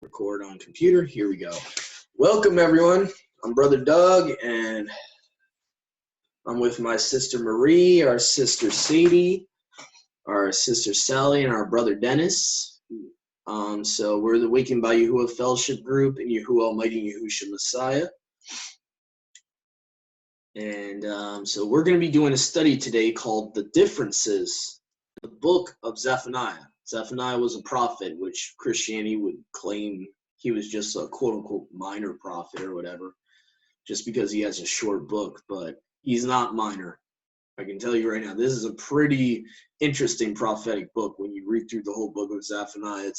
Record on computer. Here we go. Welcome, everyone. I'm Brother Doug, and I'm with my sister Marie, our sister Sadie, our sister Sally, and our brother Dennis. So we're the Awakened by Yahuwah Fellowship Group in Yahuwah Almighty Yahushua Messiah. And so we're going to be doing a study today called The Differences, the book of Zephaniah. Zephaniah was a prophet, which Christianity would claim he was just a quote-unquote minor prophet or whatever, just because he has a short book, but he's not minor. I can tell you right now, this is a pretty interesting prophetic book. When you read through the whole book of Zephaniah, it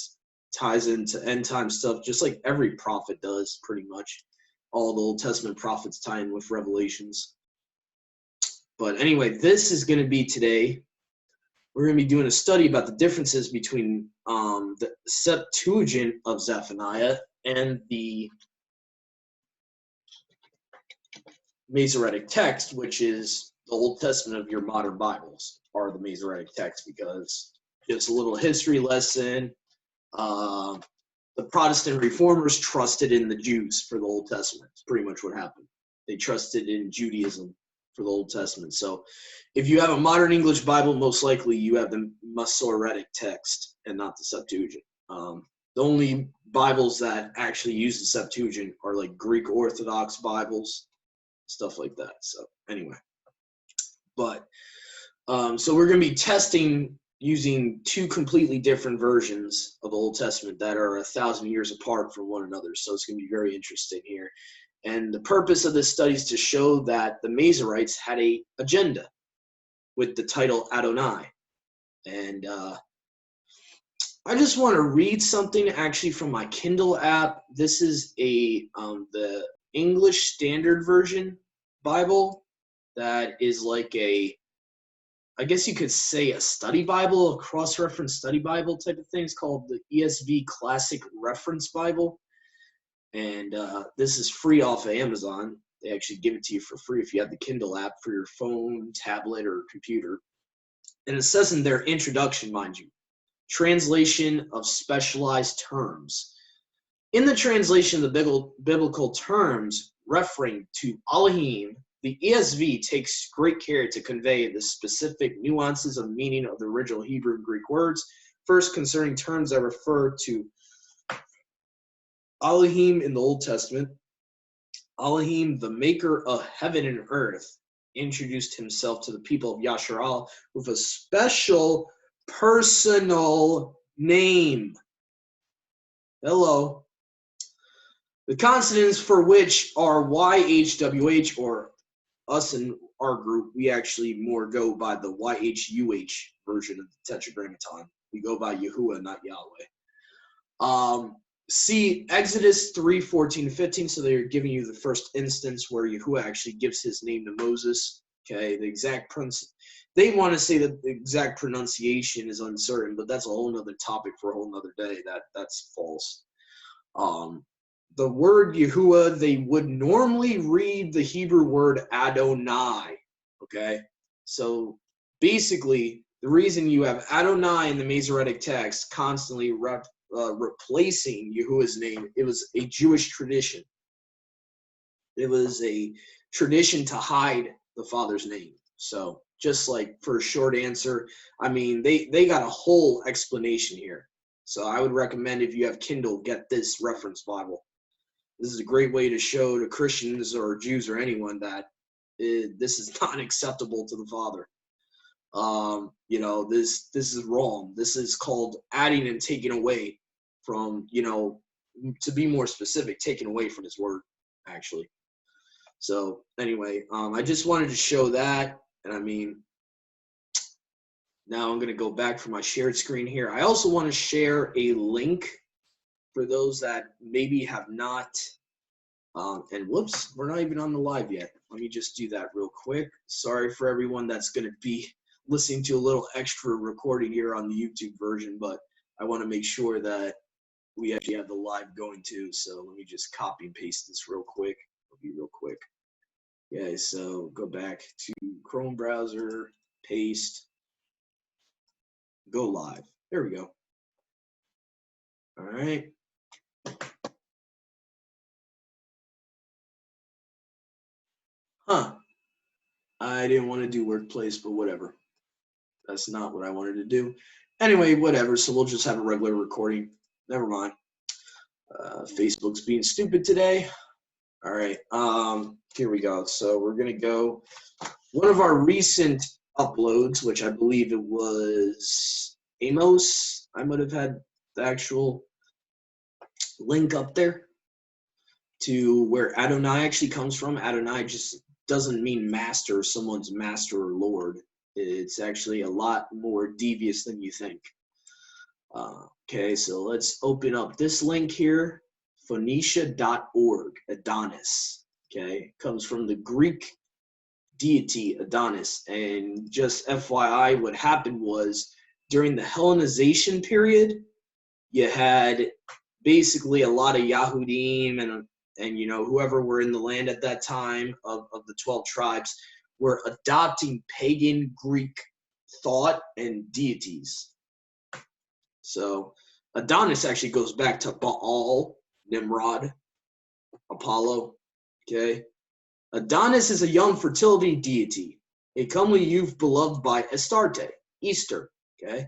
ties into end-time stuff, just like every prophet does, pretty much. All the Old Testament prophets tie in with Revelations. But anyway, this is going to be today. We're going to be doing a study about the differences between the Septuagint of Zephaniah and the Masoretic text, which is the Old Testament of your modern Bibles, are the Masoretic text, because just a little history lesson. The Protestant reformers trusted in the Jews for the Old Testament. It's pretty much what happened. They trusted in Judaism for the Old Testament. So if you have a modern English Bible, most likely you have the Masoretic text and not the Septuagint. The only Bibles that actually use the Septuagint are like Greek Orthodox Bibles, stuff like that. So anyway, but so we're going to be testing using two completely different versions of the Old Testament that are 1,000 years apart from one another. So it's going to be very interesting here. And the purpose of this study is to show that the Masoretes had an agenda with the title Adonai. And I just want to read something actually from my Kindle app. This is the English Standard Version Bible that is like I guess you could say a study Bible, a cross-reference study Bible type of thing. It's called the ESV Classic Reference Bible. And this is free off of Amazon. They actually give it to you for free if you have the Kindle app for your phone, tablet, or computer. And it says in their introduction, mind you, translation of specialized terms. In the translation of the biblical terms referring to Elohim, the ESV takes great care to convey the specific nuances of meaning of the original Hebrew and Greek words. First, concerning terms that refer to Elohim in the Old Testament, Elohim, the maker of heaven and earth, introduced himself to the people of Yasharal with a special personal name. Hello. The consonants for which are YHWH, or us in our group, we actually more go by the YHUH version of the Tetragrammaton. We go by Yahuwah, not Yahweh. See Exodus 3:14-15. So they're giving you the first instance where Yahuwah actually gives his name to Moses. Okay, they want to say that the exact pronunciation is uncertain, but that's a whole nother topic for a whole nother day. That's false. The word Yahuwah, they would normally read the Hebrew word Adonai. Okay, so basically the reason you have Adonai in the Masoretic text constantly replacing Yahuwah's name, it was a Jewish tradition. It was a tradition to hide the Father's name. So just like for a short answer, I mean, they got a whole explanation here. So I would recommend, if you have Kindle, get this reference Bible. This is a great way to show to Christians or Jews or anyone that this is not acceptable to the Father. This is wrong. This is called adding and taking away from, to be more specific, taking away from his word, actually. So anyway, I just wanted to show that. And I mean, now I'm going to go back for my shared screen here. I also want to share a link for those that maybe have not, and whoops, we're not even on the live yet. Let me just do that real quick. Sorry for everyone that's going to be listening to a little extra recording here on the YouTube version, but I want to make sure that we actually have the live going too. So let me just copy and paste this real quick. It'll be real quick. Okay, so go back to Chrome browser, paste, go live. There we go. All right. I didn't want to do workplace, but whatever. That's not what I wanted to do. Anyway, whatever. So we'll just have a regular recording. Never mind. Facebook's being stupid today. All right. Here we go. So we're gonna go. One of our recent uploads, which I believe it was Amos. I might have had the actual link up there to where Adonai actually comes from. Adonai just doesn't mean master, someone's master or lord. It's actually a lot more devious than you think. Okay, so let's open up this link here, phoenicia.org, Adonis. Okay, comes from the Greek deity Adonis. And just FYI, what happened was during the Hellenization period, you had basically a lot of Yahudim and you know whoever were in the land at that time of the 12 tribes were adopting pagan Greek thought and deities. So Adonis actually goes back to Baal, Nimrod, Apollo. Okay. Adonis is a young fertility deity, a comely youth beloved by Astarte, Easter. Okay.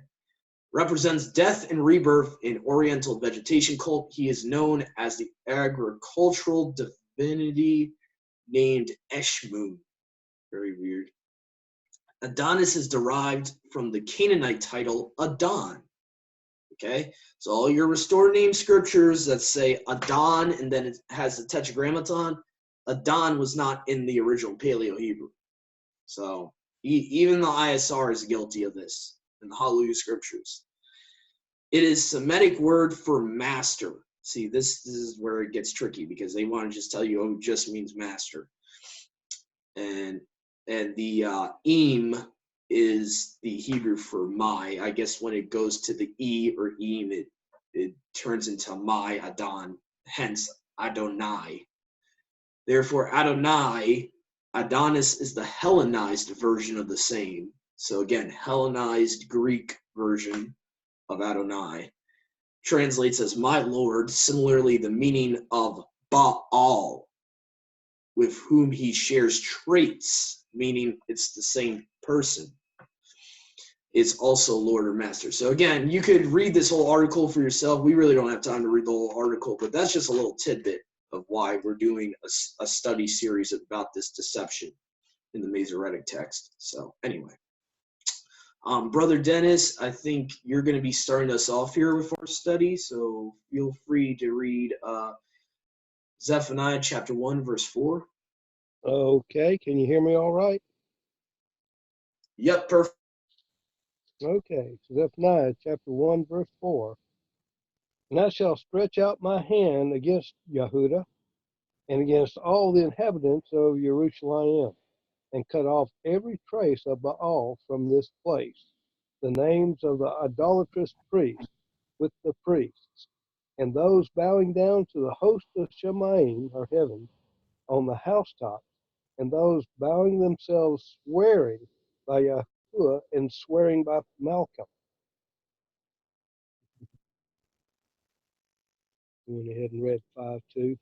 Represents death and rebirth in Oriental vegetation cult. He is known as the agricultural divinity named Eshmun. Very weird. Adonis is derived from the Canaanite title Adon. Okay, so all your restored name scriptures that say Adon and then it has the tetragrammaton, Adon was not in the original Paleo Hebrew. So even the ISR is guilty of this in the Hallelujah scriptures. It is Semitic word for master. See, this is where it gets tricky because they want to just tell you, oh, it just means master. And the im is the Hebrew for my. I guess when it goes to the e or im, it turns into my Adon, hence Adonai. Therefore, Adonai, Adonis is the Hellenized version of the same. So again, Hellenized Greek version of Adonai. Translates as my Lord, similarly the meaning of Baal, with whom he shares traits, meaning it's the same person. It's also Lord or Master. So again, you could read this whole article for yourself. We really don't have time to read the whole article, but that's just a little tidbit of why we're doing a study series about this deception in the Masoretic text. So anyway. Brother Dennis, I think you're going to be starting us off here with our study, so feel free to read Zephaniah chapter 1, verse 4. Okay, can you hear me all right? Yep, perfect. Okay, Zephaniah chapter 1, verse 4. And I shall stretch out my hand against Yehudah and against all the inhabitants of Jerusalem, and cut off every trace of Baal from this place, the names of the idolatrous priests with the priests, and those bowing down to the host of Shemaim, or heaven, on the housetops, and those bowing themselves, swearing by Yahuwah and swearing by Malcolm. Went ahead and read 5:2.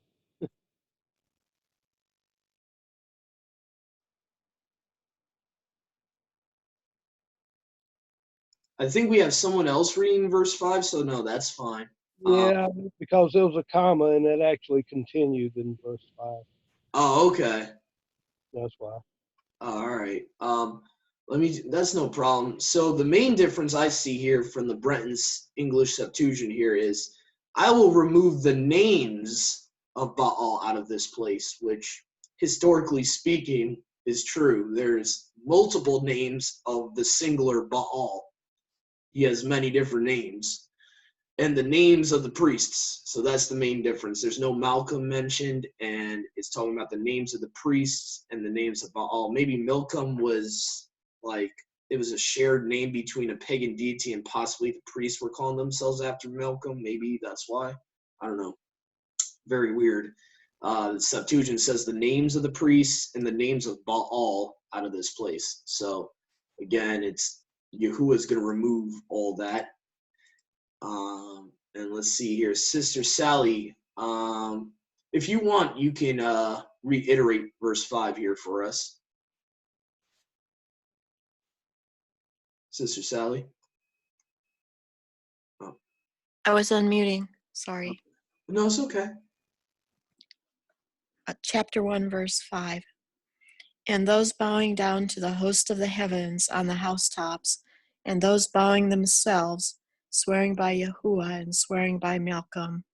I think we have someone else reading verse 5, so no, that's fine. Yeah, because there was a comma and it actually continued in verse 5. Oh, okay. That's why. All right. That's no problem. So the main difference I see here from the Brenton's English Septuagint here is I will remove the names of Baal out of this place, which historically speaking is true. There's multiple names of the singular Baal. He has many different names. And the names of the priests. So that's the main difference. There's no Malcolm mentioned, and it's talking about the names of the priests and the names of Baal. Maybe Milcom was like, it was a shared name between a pagan deity and possibly the priests were calling themselves after Milcom. Maybe that's why. I don't know. Very weird. The Septuagint says the names of the priests and the names of Baal out of this place. So again, it's Yahuwah's going to remove all that. And let's see here, Sister Sally. If you want, you can reiterate verse 5 here for us. Sister Sally? I was unmuting. Sorry. No, it's okay. Chapter 1, verse 5. And those bowing down to the host of the heavens on the housetops, and those bowing themselves, swearing by Yahuwah and swearing by Malcolm.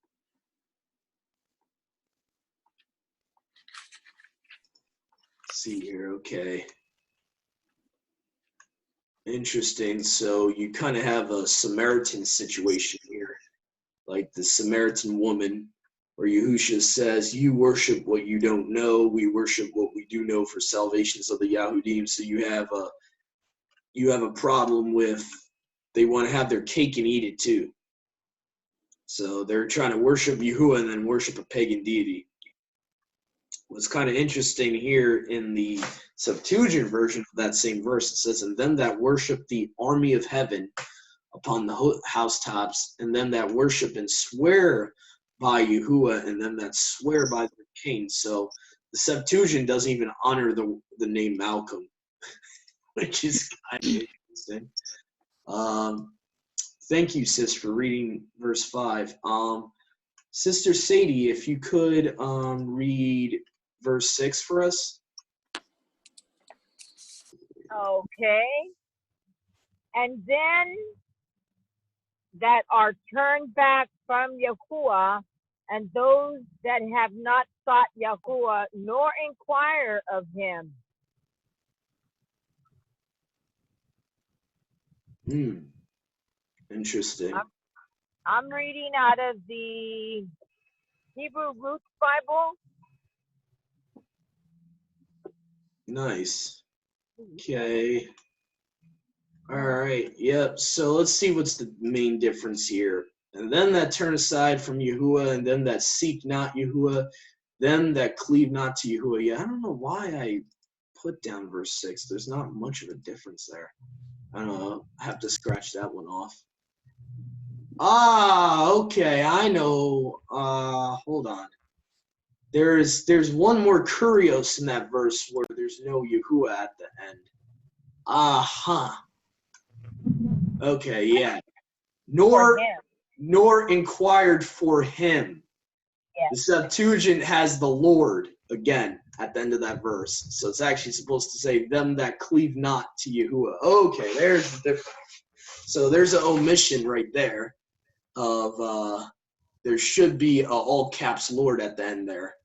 Let's see here, okay. Interesting. So you kind of have a Samaritan situation here, like the Samaritan woman, where Yahusha says, "You worship what you don't know. We worship what we do know for salvations of the Yahudim." So you have a problem with they want to have their cake and eat it too. So they're trying to worship Yahuwah and then worship a pagan deity. What's kind of interesting here in the Septuagint version of that same verse, it says, "And them that worship the army of heaven upon the housetops, and them that worship and swear by Yahuwah, and them that swear by their king." So the Septuagint doesn't even honor the name Malcolm, which is kind of interesting. Thank you, sis, for reading verse 5. Sister Sadie, if you could read verse 6 for us. Okay. And then that are turned back from Yahuwah, and those that have not sought Yahuwah nor inquire of him. Interesting. I'm reading out of the Hebrew Roots Bible. Nice. Okay. All right. Yep. So let's see what's the main difference here. And them that turn aside from Yahuwah, and them that seek not Yahuwah, them that cleave not to Yahuwah. Yeah, I don't know why I put down verse 6. There's not much of a difference there. I don't know. I have to scratch that one off. Okay. I know. Hold on. There's one more kurios in that verse where there's no Yahuwah at the end. Okay, yeah. Nor inquired for him. Yes. The Septuagint has the Lord again at the end of that verse. So it's actually supposed to say, "them that cleave not to Yahuwah." Okay, there's the difference. So there's an omission right there of there should be a all caps Lord at the end there.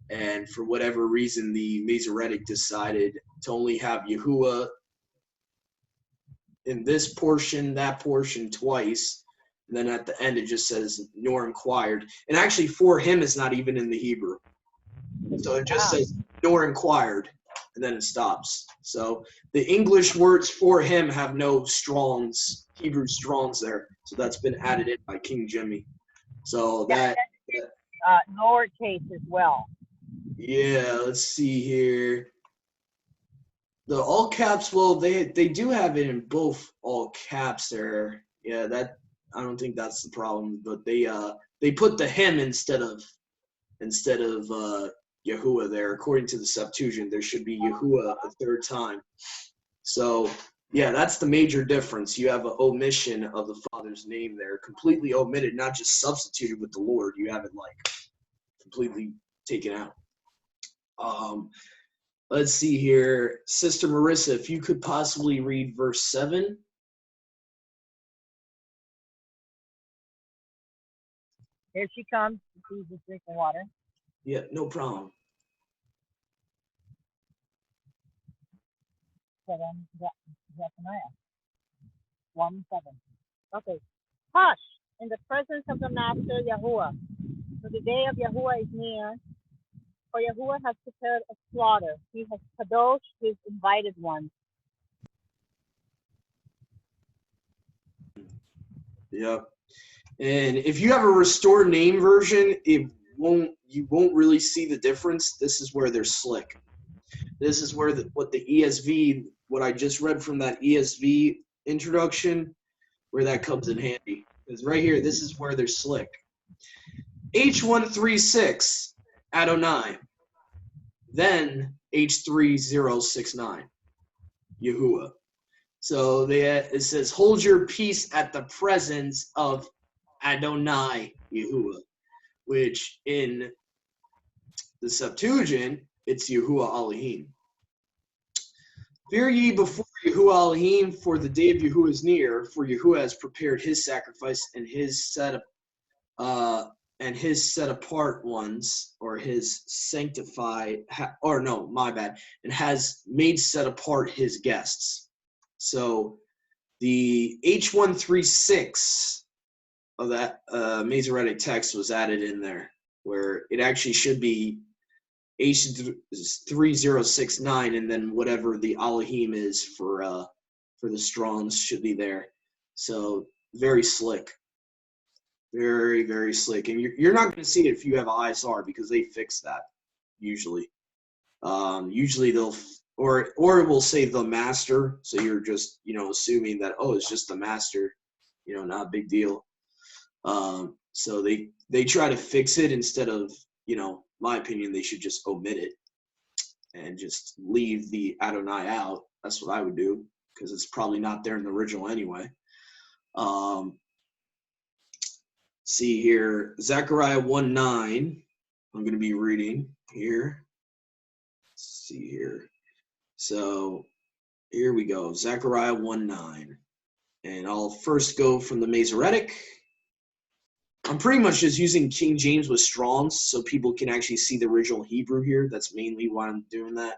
And for whatever reason, the Masoretic decided to only have Yahuwah in this portion, that portion twice. And then at the end, it just says, "nor inquired." And actually, "for him" is not even in the Hebrew. So it just says, "nor inquired," and then it stops. So the English words "for him" have no Strong's, Hebrew Strong's there. So that's been added in by King Jimmy. So that Lowercase as well. Yeah, let's see here. The all caps, well, they do have it in both all caps there. Yeah, that I don't think that's the problem, but they put the him instead of Yahuwah there. According to the Septuagint, there should be Yahuwah a third time. So yeah, that's the major difference. You have an omission of the Father's name there, completely omitted, not just substituted with the Lord. You have it like completely taken out. Let's see here. Sister Marissa, if you could possibly read verse 7. Here she comes. She's just drinking water. Yeah, no problem. 7, Zephaniah 1:7. Okay. Hush in the presence of the Master Yahuwah, for the day of Yahuwah is near. For Yahuwah has prepared a slaughter. He has kadoshed his invited ones. Yep. And if you have a restored name version, you won't really see the difference. This is where they're slick. This is where what I just read from that ESV introduction, where that comes in handy. Because right here, this is where they're slick. H136 Adonai, then H3069 Yahuwah. So it says, hold your peace at the presence of Adonai Yahuwah, which in the Septuagint, it's Yahuwah Elohim. Fear ye before Yahuwah Elohim, for the day of Yahuwah is near, for Yahuwah has prepared his sacrifice and his set apart ones, or his sanctified, and has made set apart his guests. So the H136 of that Masoretic text was added in there, where it actually should be H3069, and then whatever the Elohim is for the Strongs should be there. So very slick. Very, very slick. And you're not going to see it if you have ISR, because they fix that usually. Usually they'll, or it will say the master. So you're just, assuming that, oh, it's just the master, not a big deal. So they try to fix it instead of, my opinion, they should just omit it and just leave the Adonai out. That's what I would do, because it's probably not there in the original anyway. See here, Zechariah 1:9. I'm going to be reading here. Let's see here. So here we go, Zechariah 1:9. And I'll first go from the Masoretic. I'm pretty much just using King James with Strong's so people can actually see the original Hebrew here. That's mainly why I'm doing that.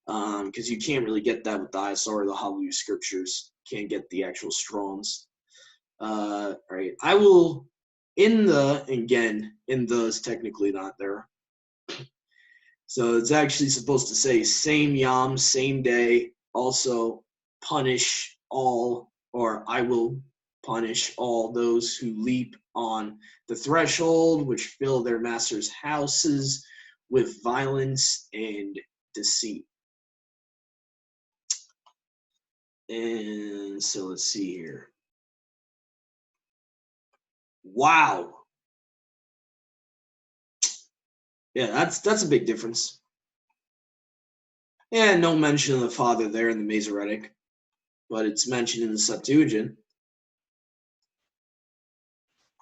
Because you can't really get that with the ISR or the Hallelujah scriptures. Can't get the actual Strong's. All right. I will, in the is technically not there. So it's actually supposed to say same yom, same day, also punish all, or I will punish all those who leap on the threshold, which fill their masters' houses with violence and deceit. And so let's see here. Wow. Yeah, that's a big difference. And no mention of the Father there in the Masoretic, but it's mentioned in the Septuagint.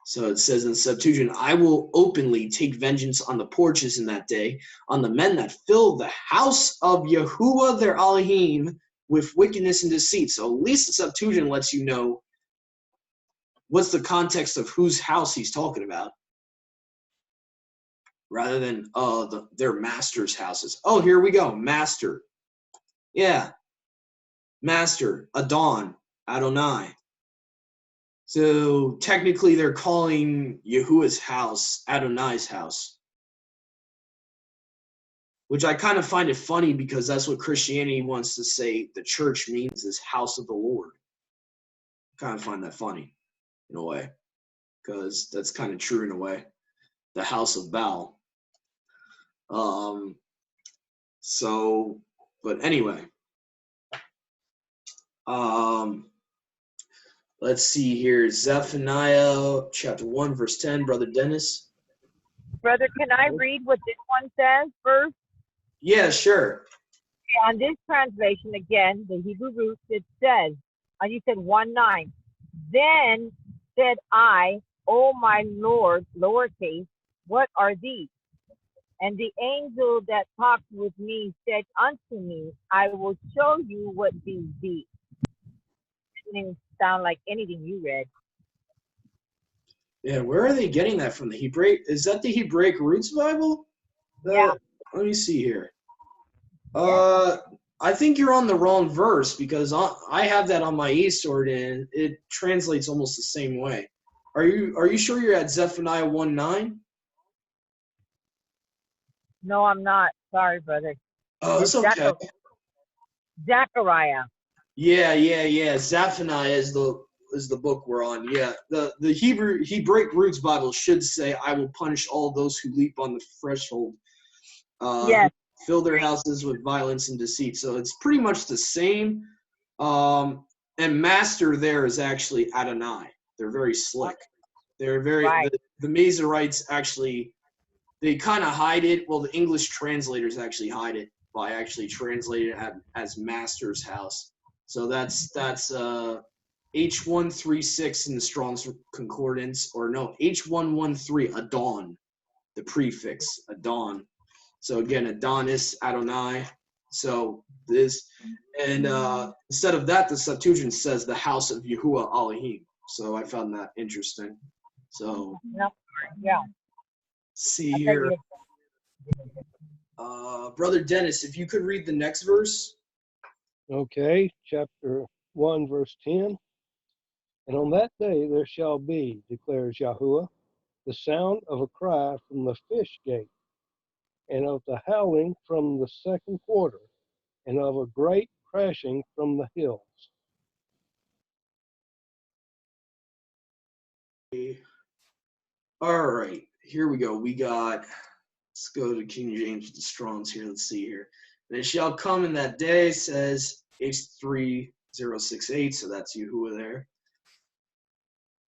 So it says in the Septuagint, I will openly take vengeance on the porches in that day, on the men that fill the house of Yahuwah their Elohim with wickedness and deceit. So at least the Septuagint lets you know what's the context of whose house he's talking about, rather than their master's houses. Oh, here we go, master. Yeah, master, Adonai. So technically they're calling Yahuwah's house Adonai's house, which I kind of find it funny, because that's what Christianity wants to say the church means, is house of the Lord. I kind of find that funny in a way, because that's kind of true in a way. The house of Baal. So, but anyway. Let's see here. Zephaniah chapter 1, verse 10. Brother Dennis. Brother, can I read what this one says first? Yeah, sure. On this translation, again, the Hebrew roots, it says, you said 1:9. Then said I, O my Lord, lowercase, what are these? And the angel that talked with me said unto me, I will show you what these be. It didn't sound like anything you read. Yeah, where are they getting that from? The Hebraic? Is that the Hebraic Roots Bible? Yeah. Let me see here. I think you're on the wrong verse, because I have that on my eSword and it translates almost the same way. Are you sure you're at Zephaniah 1:9? No, I'm not. Sorry, brother. Oh, it's okay. Zechariah. Yeah. Zephaniah is the book we're on. Yeah, the Hebraic Roots Bible should say, "I will punish all those who leap on the threshold, Yes. who fill their houses with violence and deceit." So it's pretty much the same. And master there is actually Adonai. They're very slick. They're very Right. the Masoretes actually, they kind of hide it. Well, the English translators actually hide it by actually translating it as master's house. So that's H136 in the Strong's Concordance, or no, H113, Adon, the prefix, Adon. So again, Adonis, Adonai. So this, and instead of that, the Septuagint says the house of Yahuwah Elohim. So I found that interesting. So Yeah. see here. Brother Dennis, if you could read the next verse. Okay, chapter 1, verse 10. And on that day there shall be, declares Yahuwah, the sound of a cry from the fish gate, and of the howling from the second quarter, and of a great crashing from the hills. All right, here we go. Let's go to King James with the Strongs here. Let's see here. And it shall come in that day, says H3068, so that's Yahuwah there.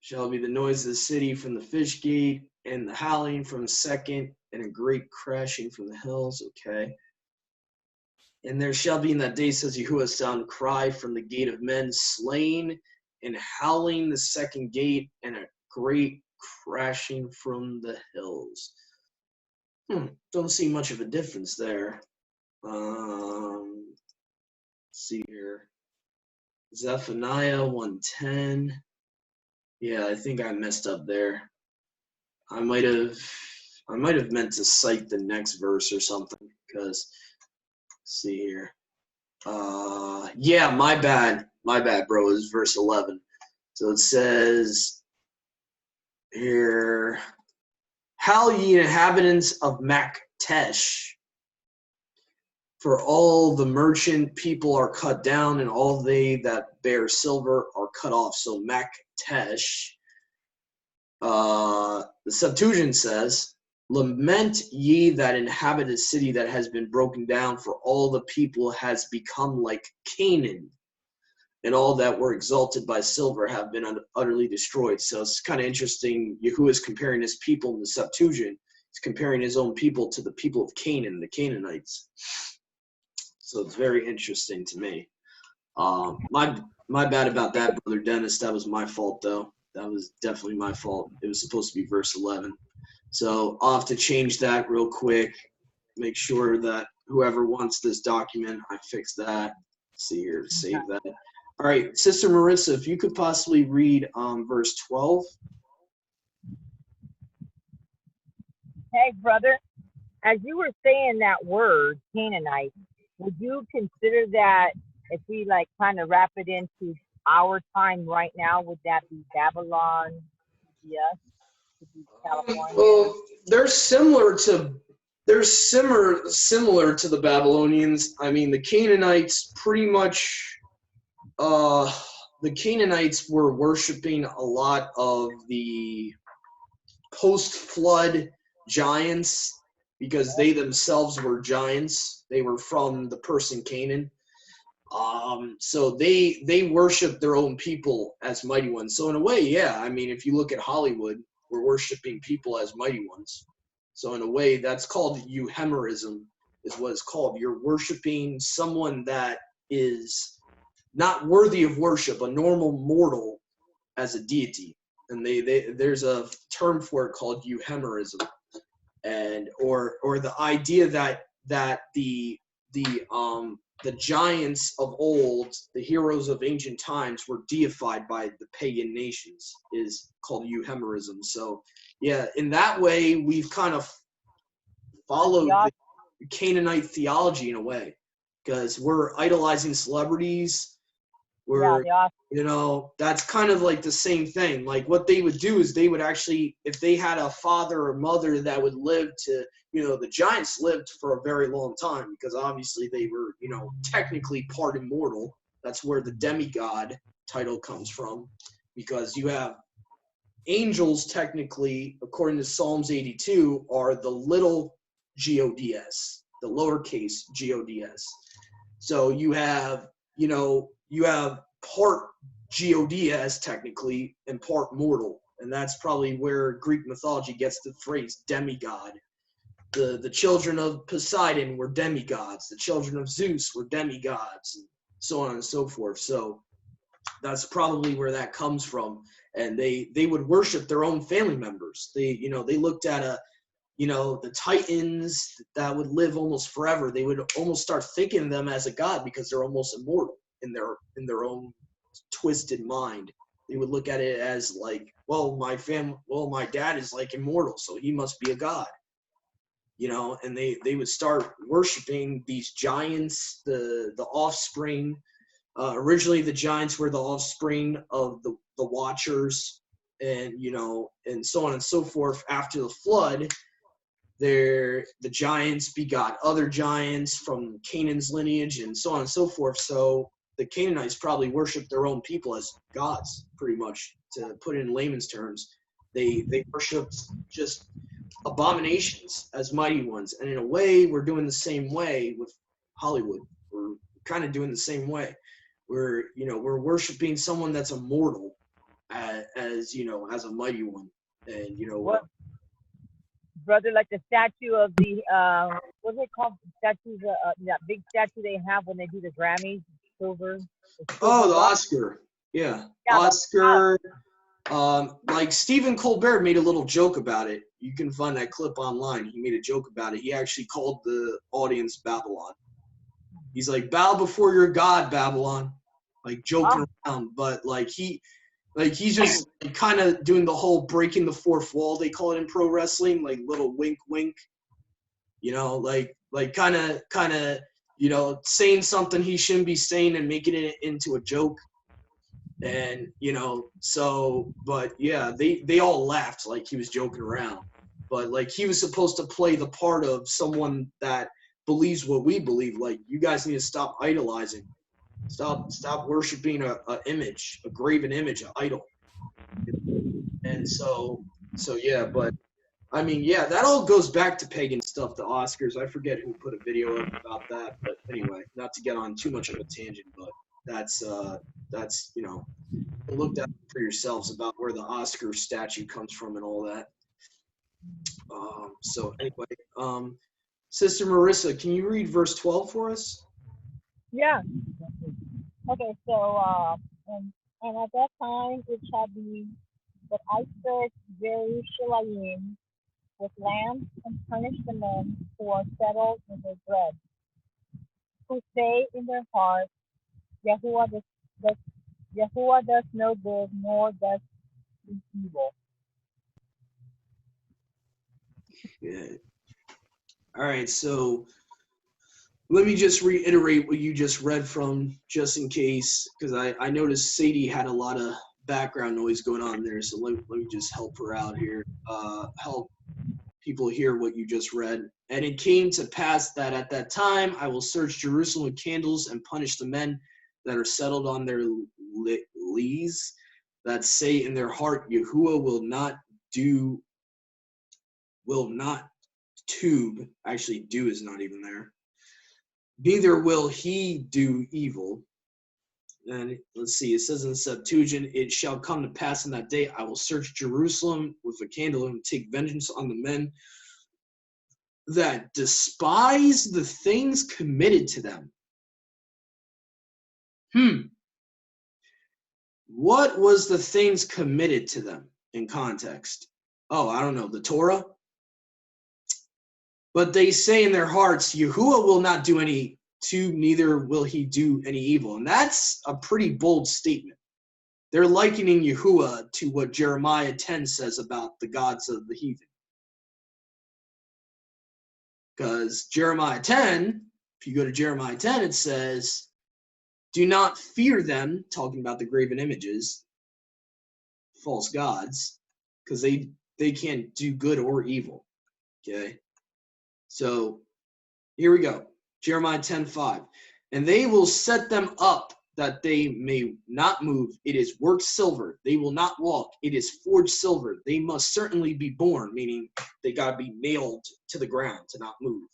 Shall be the noise of the city from the fish gate, and the howling from the second, and a great crashing from the hills. Okay. And there shall be in that day, says Yahuwah, sound cry from the gate of men slain, and howling the second gate, and a great crashing from the hills. Don't see much of a difference there. Let's see here. Zephaniah 1:10. Yeah, I think I messed up there. I might have meant to cite the next verse or something, because see here. Yeah, my bad, bro. It's verse 11. So it says here, "Howl ye inhabitants of Maktesh, for all the merchant people are cut down, and all they that bear silver are cut off." So Maktesh. The Septuagint says, "Lament ye that inhabit a city that has been broken down, for all the people has become like Canaan, and all that were exalted by silver have been utterly destroyed." So it's kind of interesting. Yahuwah is comparing his people in the Septuagint. He's comparing his own people to the people of Canaan, the Canaanites. So it's very interesting to me. My bad about that, Brother Dennis. That was my fault, though. That was definitely my fault. It was supposed to be verse 11. So I'll have to change that real quick. Make sure that whoever wants this document, I fix that. Let's see here, save that. All right, Sister Marissa, if you could possibly read verse 12. Hey, brother, as you were saying that word, Canaanite, would you consider that, if we like kind of wrap it into our time right now, would that be Babylon? Yes. Could be California. Well, they're similar to the Babylonians. I mean, the Canaanites pretty much. The Canaanites were worshiping a lot of the post-flood giants, because they themselves were giants. They were from the Persian Canaan. So they worship their own people as mighty ones. So in a way, yeah, I mean, if you look at Hollywood, we're worshiping people as mighty ones. So in a way, that's called euhemerism, is what it's called. You're worshiping someone that is not worthy of worship, a normal mortal, as a deity. And there's a term for it called euhemerism, and or the idea that the giants of old, the heroes of ancient times, were deified by the pagan nations, is called euhemerism. So yeah, in that way, we've kind of followed the Canaanite theology in a way, because we're idolizing celebrities. That's kind of like the same thing. Like what they would do is they would actually, if they had a father or mother that would live to, the giants lived for a very long time, because obviously they were, technically part immortal. That's where the demigod title comes from, because you have angels, technically, according to Psalms 82, are the little gods, the lowercase gods. So you have part gods technically and part mortal, and that's probably where Greek mythology gets the phrase demigod. The children of Poseidon were demigods. The children of Zeus were demigods, and so on and so forth. So that's probably where that comes from. And they would worship their own family members. They looked at the Titans that would live almost forever. They would almost start thinking of them as a god because they're almost immortal in their own twisted mind. They would look at it as like, well, my dad is like immortal, so he must be a god. And they would start worshiping these giants, the offspring. Originally, the giants were the offspring of the Watchers, and and so on and so forth. After the flood, the giants begot other giants from Canaan's lineage, and so on and so forth. So the Canaanites probably worshiped their own people as gods, pretty much, to put it in layman's terms. They worshipped just abominations as mighty ones. And in a way, we're doing the same way with Hollywood. We're kind of doing the same way. We're worshiping someone that's immortal as a mighty one. And What, brother, like the statue of the what's it called? Statues, that big statue they have when they do the Grammys, silver. the Oscar. Yeah, Oscar. Like Stephen Colbert made a little joke about it. You can find that clip online. He made a joke about it. He actually called the audience Babylon. He's like, bow before your God, Babylon. Like joking around, but he's just kind of doing the whole breaking the fourth wall, they call it in pro wrestling, like little wink wink. Kind of saying something he shouldn't be saying and making it into a joke. And but yeah, they all laughed like he was joking around, but like he was supposed to play the part of someone that believes what we believe. Like, you guys need to stop idolizing, stop worshiping a image, a graven image, an idol. And so yeah, but I mean, yeah, that all goes back to pagan stuff, the Oscars. I forget who put a video up about that, but anyway, not to get on too much of a tangent, but that's look that for yourselves about where the Oscar statue comes from and all that. So anyway, Sister Marissa, can you read verse 12 for us? Yeah. Okay, so and at that time it shall be that I search Jerusalem with lambs and punish the men who are settled in their bread, who say in their hearts, Yahuwah does no good, nor does he evil. Good. All right, so let me just reiterate what you just read from, just in case, because I noticed Sadie had a lot of background noise going on there, so let me just help her out here, help people hear what you just read. And it came to pass that at that time I will search Jerusalem with candles and punish the men that are settled on their lees, that say in their heart, Yahuwah will not tube. Actually, do is not even there. Neither will he do evil. And let's see, it says in the Septuagint, it shall come to pass in that day, I will search Jerusalem with a candle and take vengeance on the men that despise the things committed to them. What was the things committed to them in context? Oh, I don't know, the Torah? But they say in their hearts, Yahuwah will not do any to, neither will he do any evil. And that's a pretty bold statement. They're likening Yahuwah to what Jeremiah 10 says about the gods of the heathen. Because Jeremiah 10, if you go to Jeremiah 10, it says, do not fear them, talking about the graven images, false gods, because they can't do good or evil. Okay? So here we go. Jeremiah 10:5. And they will set them up that they may not move. It is worked silver. They will not walk. It is forged silver. They must certainly be born, meaning they got to be nailed to the ground to not move.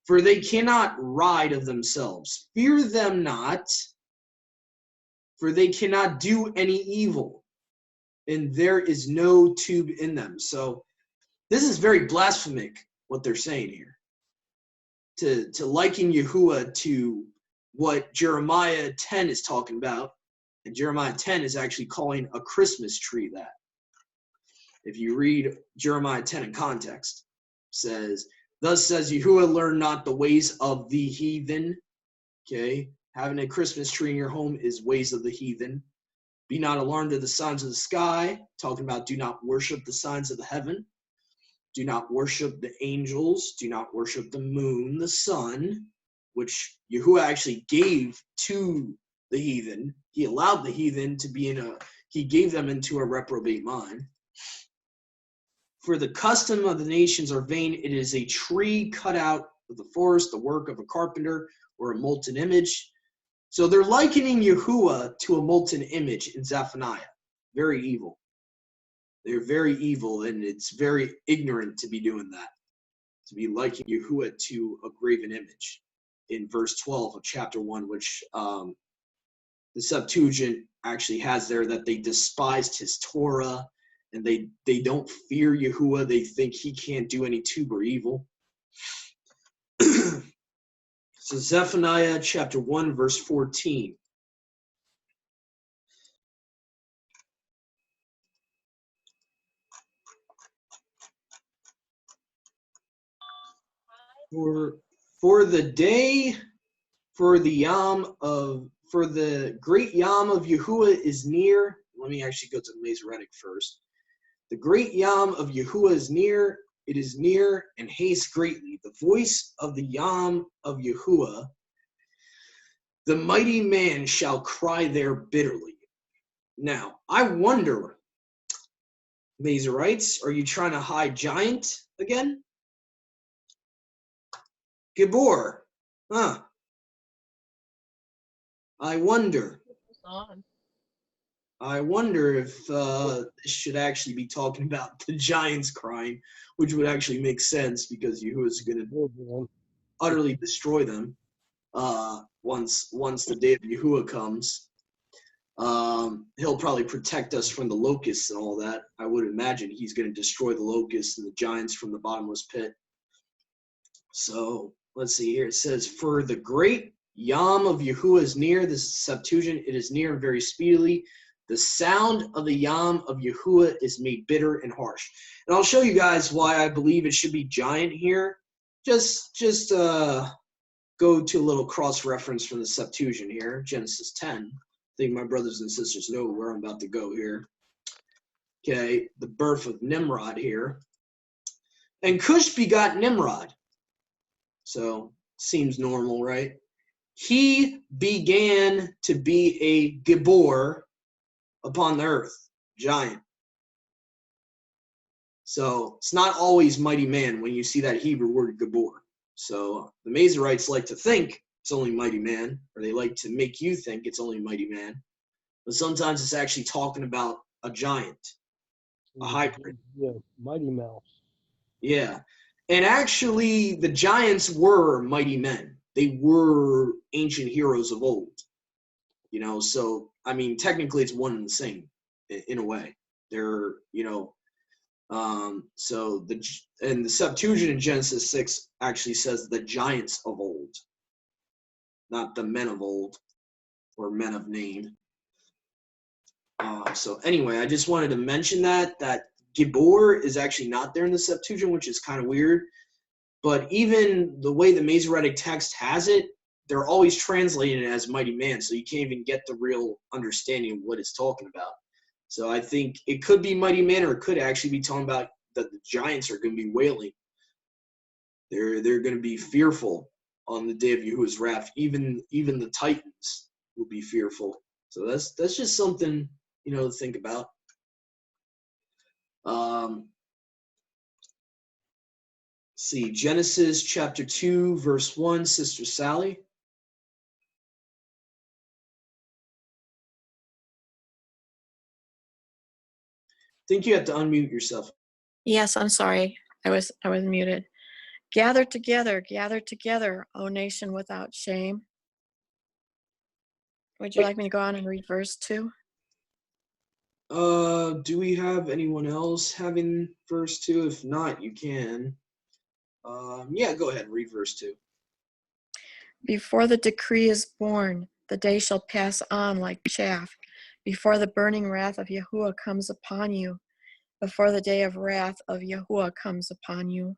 For they cannot ride of themselves. Fear them not, for they cannot do any evil, and there is no tube in them. So this is very blasphemic, what they're saying here. To liken Yahuwah to what Jeremiah 10 is talking about. And Jeremiah 10 is actually calling a Christmas tree that. If you read Jeremiah 10 in context, it says, thus says Yahuwah, learn not the ways of the heathen. Okay, having a Christmas tree in your home is ways of the heathen. Be not alarmed at the signs of the sky, talking about do not worship the signs of the heaven. Do not worship the angels. Do not worship the moon, the sun, which Yahuwah actually gave to the heathen. He allowed the heathen to be he gave them into a reprobate mind. For the custom of the nations are vain. It is a tree cut out of the forest, the work of a carpenter, or a molten image. So they're likening Yahuwah to a molten image in Zephaniah. Very evil. They're very evil, and it's very ignorant to be doing that, to be likening Yahuwah to a graven image. In verse 12 of chapter 1, which the Septuagint actually has there, that they despised his Torah, and they don't fear Yahuwah. They think he can't do any tube or evil. So Zephaniah chapter 1, verse 14. For the great Yom of Yahuwah is near. Let me actually go to the Masoretic first. The great Yom of Yahuwah is near. It is near and haste greatly. The voice of the Yom of Yahuwah, the mighty man shall cry there bitterly. Now, I wonder, Masorites, are you trying to hide giant again? Gibor. Huh. I wonder if this should actually be talking about the giants crying, which would actually make sense because Yahuwah is going to utterly destroy them once the day of Yahuwah comes. He'll probably protect us from the locusts and all that. I would imagine he's going to destroy the locusts and the giants from the bottomless pit. So let's see here. It says, for the great Yom of Yahuwah is near. This is Septuagint. It is near and very speedily. The sound of the Yom of Yahuwah is made bitter and harsh. And I'll show you guys why I believe it should be giant here. Just go to a little cross-reference from the Septuagint here, Genesis 10. I think my brothers and sisters know where I'm about to go here. Okay, the birth of Nimrod here. And Cush begot Nimrod. So, seems normal, right? He began to be a Gibor upon the earth, giant. So, it's not always mighty man when you see that Hebrew word Gibor. So, the Masorites like to think it's only mighty man, or they like to make you think it's only mighty man. But sometimes it's actually talking about a giant, a hybrid. Yeah, Mighty Mouse. Yeah. And actually, the giants were mighty men. They were ancient heroes of old. You know, so, I mean, technically it's one and the same in a way. They're, you know, so the Septuagint in Genesis 6 actually says the giants of old, not the men of old or men of name. So anyway, I just wanted to mention that Gibor is actually not there in the Septuagint, which is kind of weird. But even the way the Masoretic text has it, they're always translating it as mighty man, so you can't even get the real understanding of what it's talking about. So I think it could be mighty man, or it could actually be talking about that the giants are going to be wailing. They're going to be fearful on the day of Yahuwah's wrath. Even the Titans will be fearful. So that's just something, you know, to think about. See, Genesis chapter 2, verse 1, Sister Sally. I think you have to unmute yourself. Yes, I'm sorry. I was muted. Gather together, O nation without shame. Would you like me to go on and read verse 2? Do we have anyone else having verse 2? If not, you can. Yeah, go ahead, read verse 2. Before the decree is born, the day shall pass on like chaff, before the burning wrath of Yahuwah comes upon you, before the day of wrath of Yahuwah comes upon you.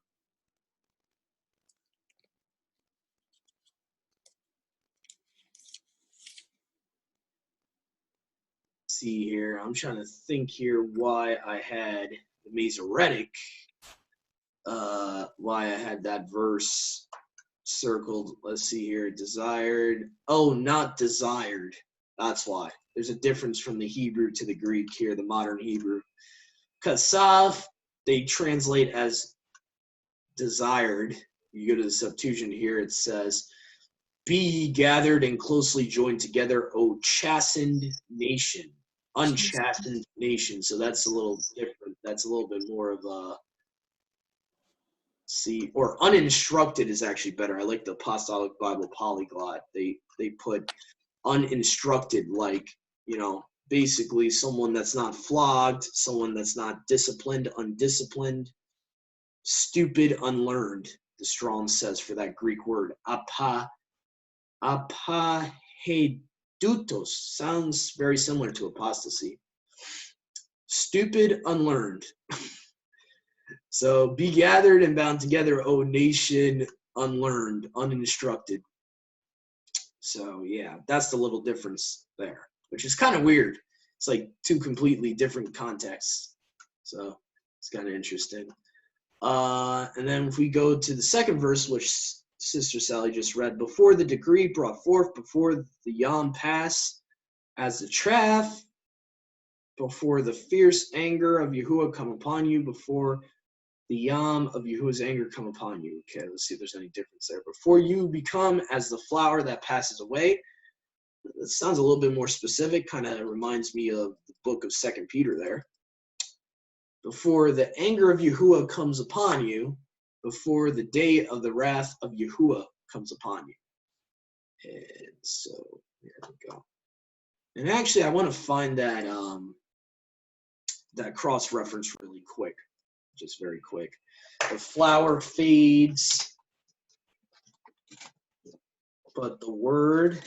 See here, I'm trying to think here why I had the Masoretic, why I had that verse circled. Let's see here, desired. Oh, not desired. That's why. There's a difference from the Hebrew to the Greek here, the modern Hebrew. Kasav, they translate as desired. You go to the Septuagint here, it says, "Be ye gathered and closely joined together, O chastened nation." Unchastened nation. So that's a little different. That's a little bit more of a, see, or uninstructed is actually better. I like the Apostolic Bible Polyglot. They put uninstructed, like, basically someone that's not flogged, someone that's not disciplined, undisciplined, stupid, unlearned. The Strong's says for that Greek word, apahedutos, sounds very similar to apostasy. Stupid, unlearned. So be gathered and bound together, O nation, unlearned, uninstructed. So yeah, that's the little difference there, which is kind of weird. It's like two completely different contexts. So it's kind of interesting. And then if we go to the second verse, which Sister Sally just read, before the decree brought forth, before the yom pass as the chaff, before the fierce anger of Yahuwah come upon you, before the yam of Yahuwah's anger come upon you. Okay, let's see if there's any difference there. Before you become as the flower that passes away. It sounds a little bit more specific, kind of reminds me of the book of 2 Peter there. Before the anger of Yahuwah comes upon you, before the day of the wrath of Yahuwah comes upon you. And so, here we go. And actually, I want to find that that cross-reference really quick, just very quick. The flower fades, but the word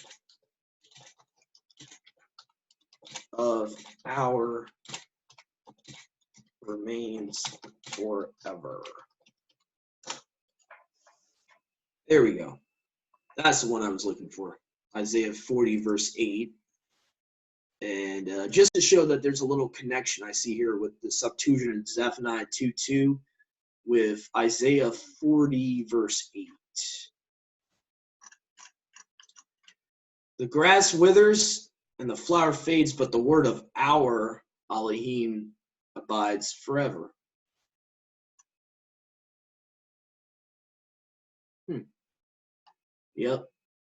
of our remains forever. There we go. That's the one I was looking for. Isaiah 40, verse 8. And just to show that there's a little connection I see here with the Septuagint Zephaniah 2:2 with Isaiah 40, verse 8. The grass withers and the flower fades, but the word of our Elohim abides forever. Yep.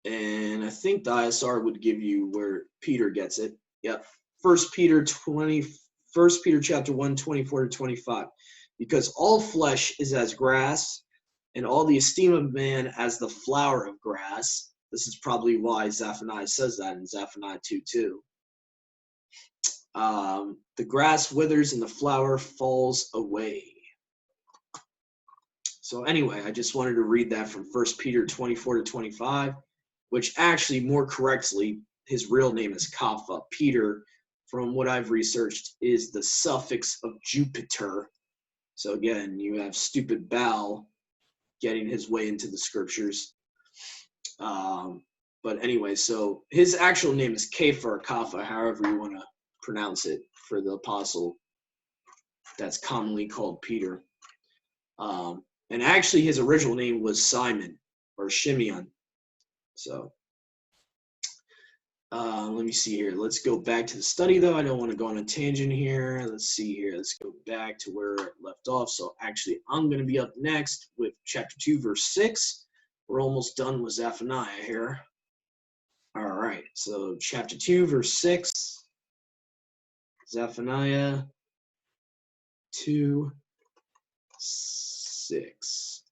And I think the ISR would give you where Peter gets it. Yep. 1 Peter chapter 1, 24 to 25. Because all flesh is as grass, and all the esteem of man as the flower of grass. This is probably why Zephaniah says that in Zephaniah 2:2. The grass withers and the flower falls away. So anyway, I just wanted to read that from 1 Peter 24 to 25, which actually more correctly, his real name is Kapha. Peter, from what I've researched, is the suffix of Jupiter. So again, you have stupid Baal getting his way into the scriptures. But anyway, so his actual name is Kapha or Kapha, however you want to pronounce it, for the apostle that's commonly called Peter. And actually his original name was Simon or Shimeon. So let me see here. Let's go back to the study, though. I don't want to go on a tangent here. Let's see here. Let's go back to where it left off. So actually, I'm going to be up next with chapter 2, verse 6. We're almost done with Zephaniah here. All right. So chapter 2, verse 6. Zephaniah 2, 6.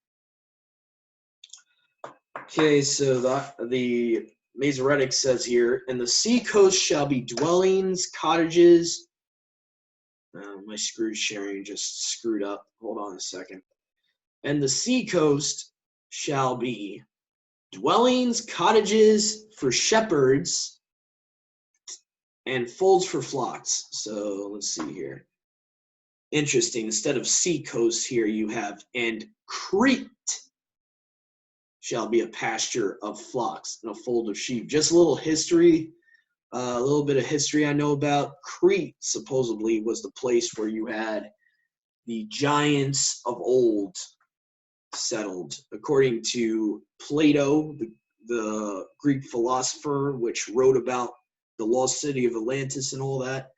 Okay, so the Masoretic says here, and the sea coast shall be dwellings, cottages. My screen sharing just screwed up. Hold on a second. And the sea coast shall be dwellings, cottages for shepherds, and folds for flocks. So let's see here. Interesting. Instead of sea coast here, you have, and Crete shall be a pasture of flocks and a fold of sheep. Just a little history, a little bit of history I know about. Crete supposedly was the place where you had the giants of old settled. According to Plato, the Greek philosopher, which wrote about the lost city of Atlantis and all that,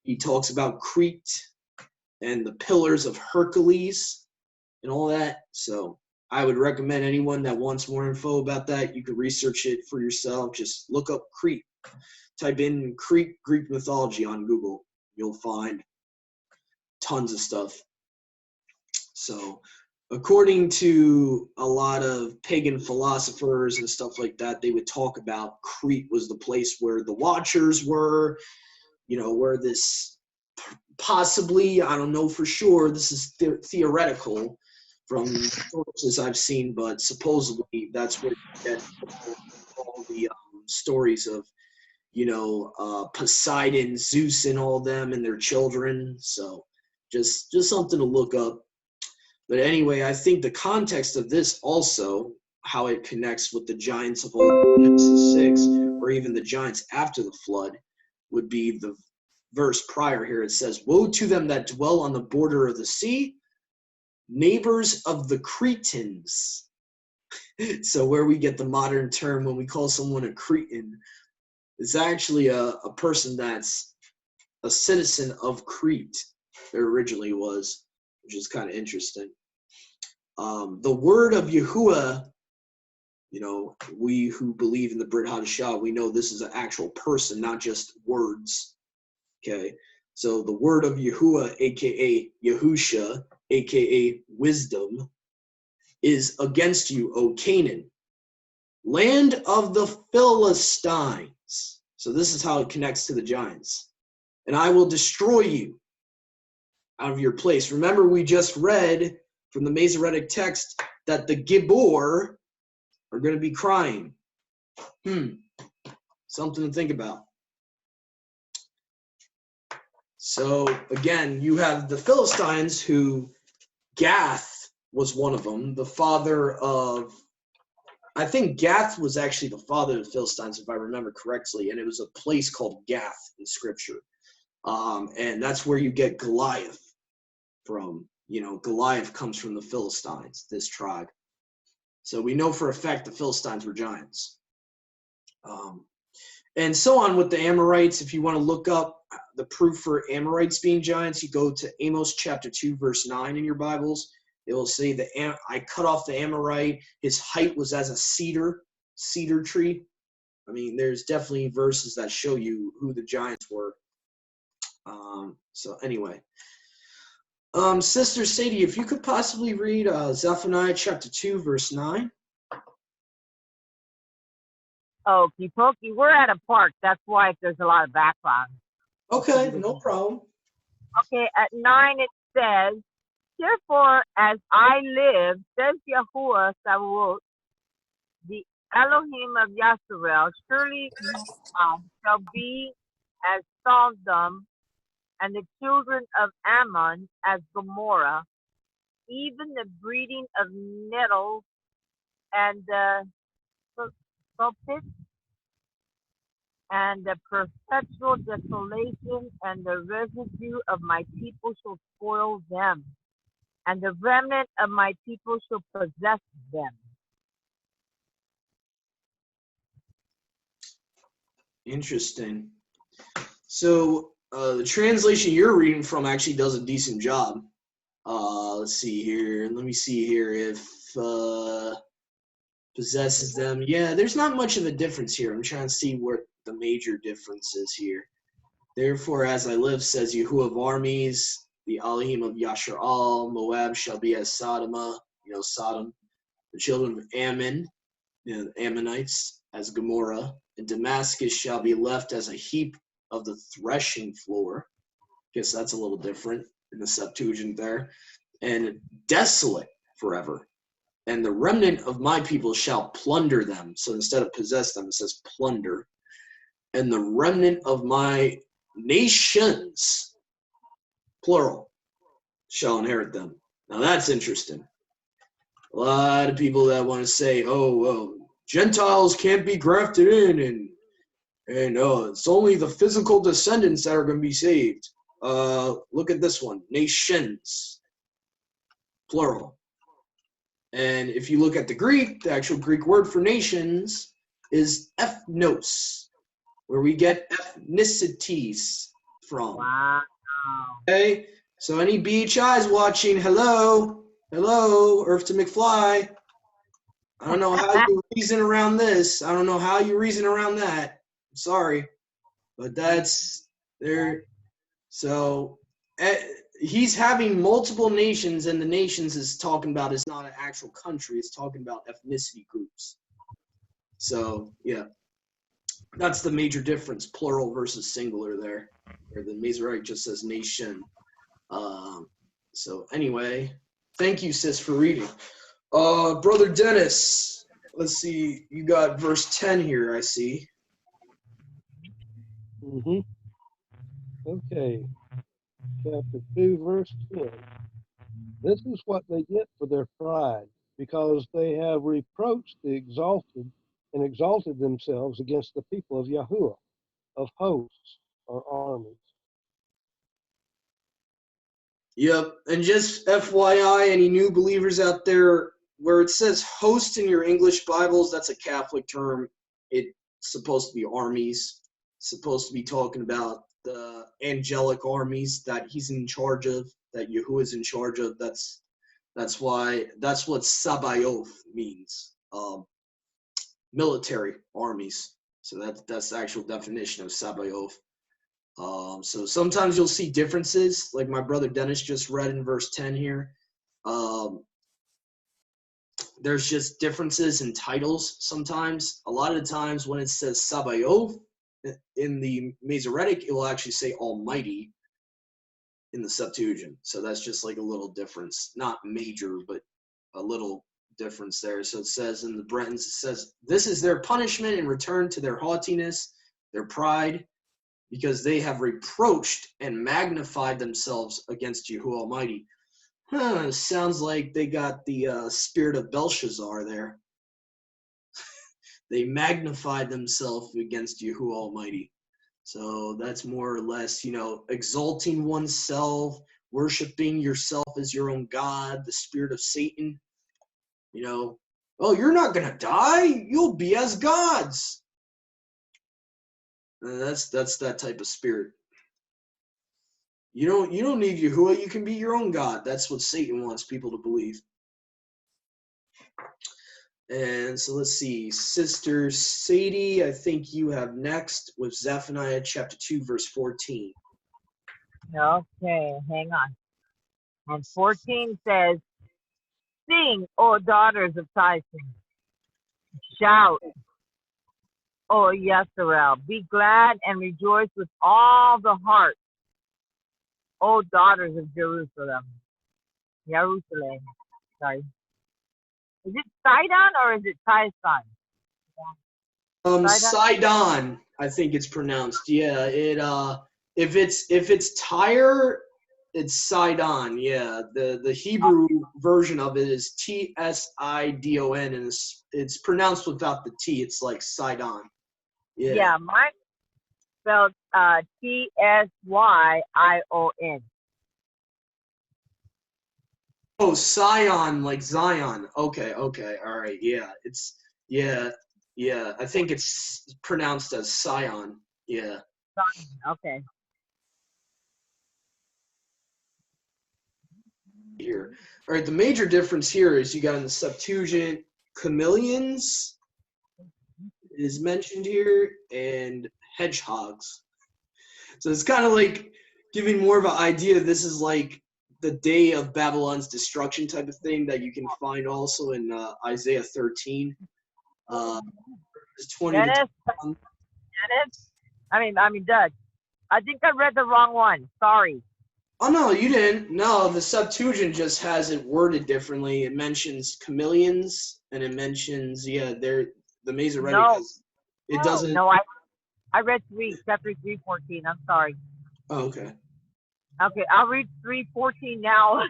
he talks about Crete and the pillars of Hercules and all that. So I would recommend anyone that wants more info about that, you could research it for yourself. Just look up Crete. Type in Crete Greek mythology on Google. You'll find tons of stuff. So according to a lot of pagan philosophers and stuff like that, they would talk about Crete was the place where the Watchers were, where this possibly, I don't know for sure, this is theoretical from sources I've seen, but supposedly that's where you get all the stories of, Poseidon, Zeus, and all them and their children. So just something to look up. But anyway, I think the context of this also, how it connects with the giants of old, Genesis 6, or even the giants after the flood, would be the verse prior here. It says, "Woe to them that dwell on the border of the sea, neighbors of the Cretans." So where we get the modern term when we call someone a Cretan, it's actually a person that's a citizen of Crete. There originally was, which is kind of interesting. The word of Yahuwah, we who believe in the Brit Hadashah, we know this is an actual person, not just words. Okay, so the word of Yahuwah, aka Yahusha, aka wisdom, is against you, O Canaan, land of the Philistines. So this is how it connects to the giants. And I will destroy you out of your place. Remember, we just read from the Masoretic text that the Gibor are going to be crying. Something to think about. So again, you have the Philistines, who Gath was one of them, the father of, I think Gath was actually the father of the Philistines, if I remember correctly, and it was a place called Gath in Scripture. And that's where you get Goliath from. Goliath comes from the Philistines, this tribe. So we know for a fact the Philistines were giants. And so on with the Amorites. If you want to look up the proof for Amorites being giants, you go to Amos chapter 2, verse 9 in your Bibles. It will say that I cut off the Amorite. His height was as a cedar tree. I mean, there's definitely verses that show you who the giants were. So anyway. Sister Sadie, if you could possibly read Zephaniah chapter 2, verse 9. Okie dokie. We're at a park. That's why there's a lot of background. Okay, no problem. Okay, at 9 it says, "Therefore, as I live, says Yahuwah Sabaoth, the Elohim of Yasharel, surely shall be as Sodom, and the children of Ammon as Gomorrah, even the breeding of nettles and the sulphate, and the perpetual desolation, and the residue of my people shall spoil them, and the remnant of my people shall possess them." Interesting. So the translation you're reading from actually does a decent job. Let's see here. Let me see here if possesses them. Yeah, there's not much of a difference here. I'm trying to see what the major difference is here. "Therefore, as I live, says Yahuwah of armies, the Elohim of Yasharal, Moab shall be as Sodom, Sodom. The children of Ammon, the Ammonites, as Gomorrah. And Damascus shall be left as a heap of the threshing floor." Guess that's a little different in the Septuagint there. "And desolate forever. And the remnant of my people shall plunder them. So instead of possess them, it says plunder. And the remnant of my nations, plural, shall inherit them. Now that's interesting. A lot of people that want to say, oh, well, Gentiles can't be grafted in, and it's only the physical descendants that are going to be saved. Look at this one, nations, plural. And if you look at the Greek, the actual Greek word for nations is ethnos, where we get ethnicities from. Wow. Okay, so any BHIs watching, hello, Earth to McFly. I don't know how you reason around this. I don't know how you reason around that. I'm sorry, but that's there. So he's having multiple nations, and the nations is talking about is not an actual country. It's talking about ethnicity groups. So yeah, that's the major difference, plural versus singular there, where the Masoretic just says nation. So anyway, thank you, sis, for reading. Brother Dennis, let's see. You got verse 10 here, I see. Okay. Chapter 2, verse 10. This is what they get for their pride, because they have reproached the exalted and exalted themselves against the people of Yahuwah, of hosts or armies. Yep, and just FYI, any new believers out there, where it says host in your English Bibles, that's a Catholic term. It's supposed to be armies. It's supposed to be talking about the angelic armies that he's in charge of, that Yahuwah is in charge of. That's what Sabaoth means. Military armies. So that's the actual definition of Sabaoth. So sometimes you'll see differences, like my brother Dennis just read in verse 10 here. There's just differences in titles sometimes. A lot of the times when it says Sabaoth in the Masoretic, it will actually say Almighty in the Septuagint. So that's just like a little difference. Not major, but a little difference there. So it says in the Bretons, it says, this is their punishment in return to their haughtiness, their pride, because they have reproached and magnified themselves against Yahuwah Almighty. Sounds like they got the spirit of Belshazzar there. They magnified themselves against Yahuwah Almighty. So that's more or less, exalting oneself, worshiping yourself as your own God, the spirit of Satan. Oh, you're not going to die. You'll be as gods. That's that type of spirit. You don't need Yahuwah. You can be your own God. That's what Satan wants people to believe. And so let's see. Sister Sadie, I think you have next with Zephaniah chapter 2, verse 14. Okay, hang on. And 14 says, sing, O daughters of Tyson. Shout, O Yisrael. Be glad and rejoice with all the heart, O daughters of Jerusalem. Jerusalem. Sorry. Is it Sidon or is it Tyson? Sidon, I think it's pronounced. Yeah, if it's Tyre, it's Sidon. Yeah, the Hebrew version of it is Tsidon, and it's pronounced without the T. It's like Sidon. Yeah, mine spelled Tsyjon. Oh, Sion, like Zion. Okay, all right. Yeah, I think it's pronounced as Sion. Yeah. Okay. Here. All right, the major difference here is you got in the Septuagint, chameleons is mentioned here, and hedgehogs. So it's kind of like giving more of an idea. This is like the day of Babylon's destruction type of thing that you can find also in Isaiah 13. 20 Dennis, I mean, Doug. I think I read the wrong one. Sorry. Oh, no, you didn't. No, the Septuagint just has it worded differently. It mentions chameleons, and it mentions, the Masoretic No, has, it doesn't. no, I read 3, chapter 3:14. I'm sorry. Oh, okay. Okay, I'll read 3:14 now.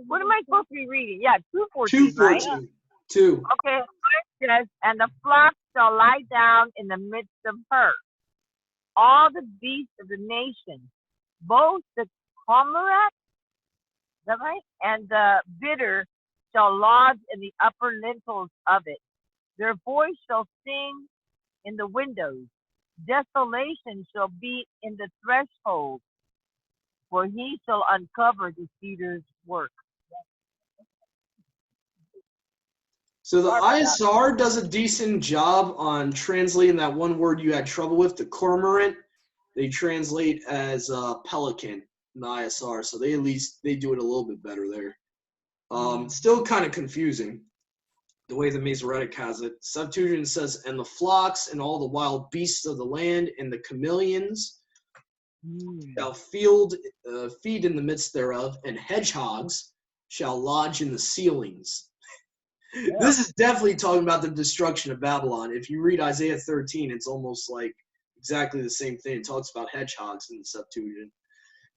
What am I supposed to be reading? Yeah, 2:14, right? 2:14. 2. Okay, it says, and the flock shall lie down in the midst of her. All the beasts of the nation, both the cormorant, is that right? And the bitter shall lodge in the upper lintels of it. Their voice shall sing in the windows. Desolation shall be in the threshold, for he shall uncover the cedar's work. So the ISR does a decent job on translating that one word you had trouble with, the cormorant. They translate as pelican in the ISR, so they do it a little bit better there. Still kind of confusing the way the Masoretic has it. Septuagint says, and the flocks and all the wild beasts of the land and the chameleons shall feed in the midst thereof, and hedgehogs shall lodge in the ceilings. Yeah. This is definitely talking about the destruction of Babylon. If you read Isaiah 13, it's almost like exactly the same thing. It talks about hedgehogs in the Septuagint.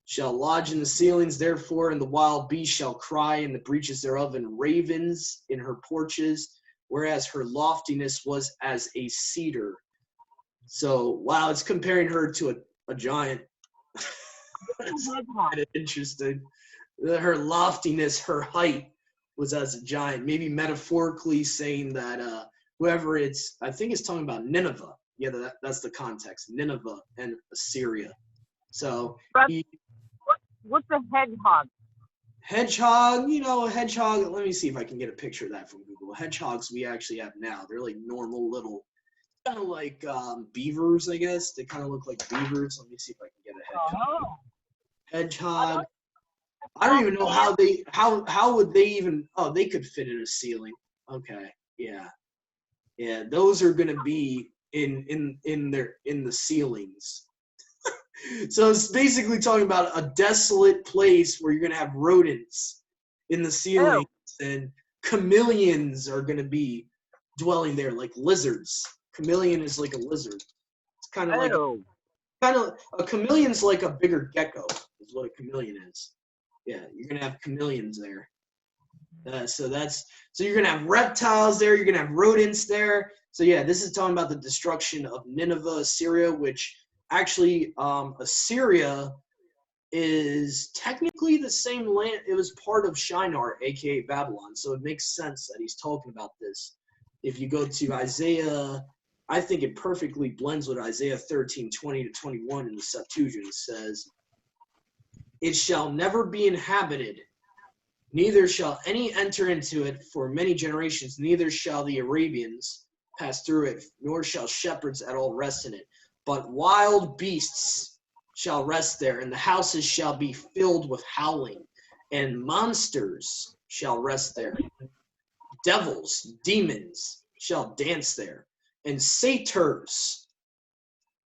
Shall lodge in the ceilings, therefore, and the wild beast shall cry in the breaches thereof, and ravens in her porches, whereas her loftiness was as a cedar. So, wow, it's comparing her to a giant. That's kind of interesting. Her loftiness, her height was as a giant, maybe metaphorically saying that whoever I think it's talking about Nineveh. Yeah, that's the context, Nineveh and Assyria. So what's a hedgehog? Hedgehog, hedgehog, let me see if I can get a picture of that from Google. Hedgehogs we actually have now. They're like normal little, kind of like beavers, I guess. They kind of look like beavers. Let me see if I can get a hedgehog. Hedgehog. I don't even know how would they even, they could fit in a ceiling. Okay, yeah. Yeah, those are gonna be in the ceilings. So it's basically talking about a desolate place where you're gonna have rodents in the ceilings, and chameleons are gonna be dwelling there, like lizards. Chameleon is like a lizard. It's kind of a chameleon's like a bigger gecko, is what a chameleon is. Yeah, you're gonna have chameleons there. So you're gonna have reptiles there. You're gonna have rodents there. So yeah, this is talking about the destruction of Nineveh, Assyria, which actually Assyria is technically the same land. It was part of Shinar, aka Babylon. So it makes sense that he's talking about this. If you go to Isaiah, I think it perfectly blends with Isaiah 13:20-21 in the Septuagint. It says, "It shall never be inhabited, neither shall any enter into it for many generations, neither shall the Arabians pass through it, nor shall shepherds at all rest in it. But wild beasts shall rest there, and the houses shall be filled with howling, and monsters shall rest there. Devils, demons shall dance there, and satyrs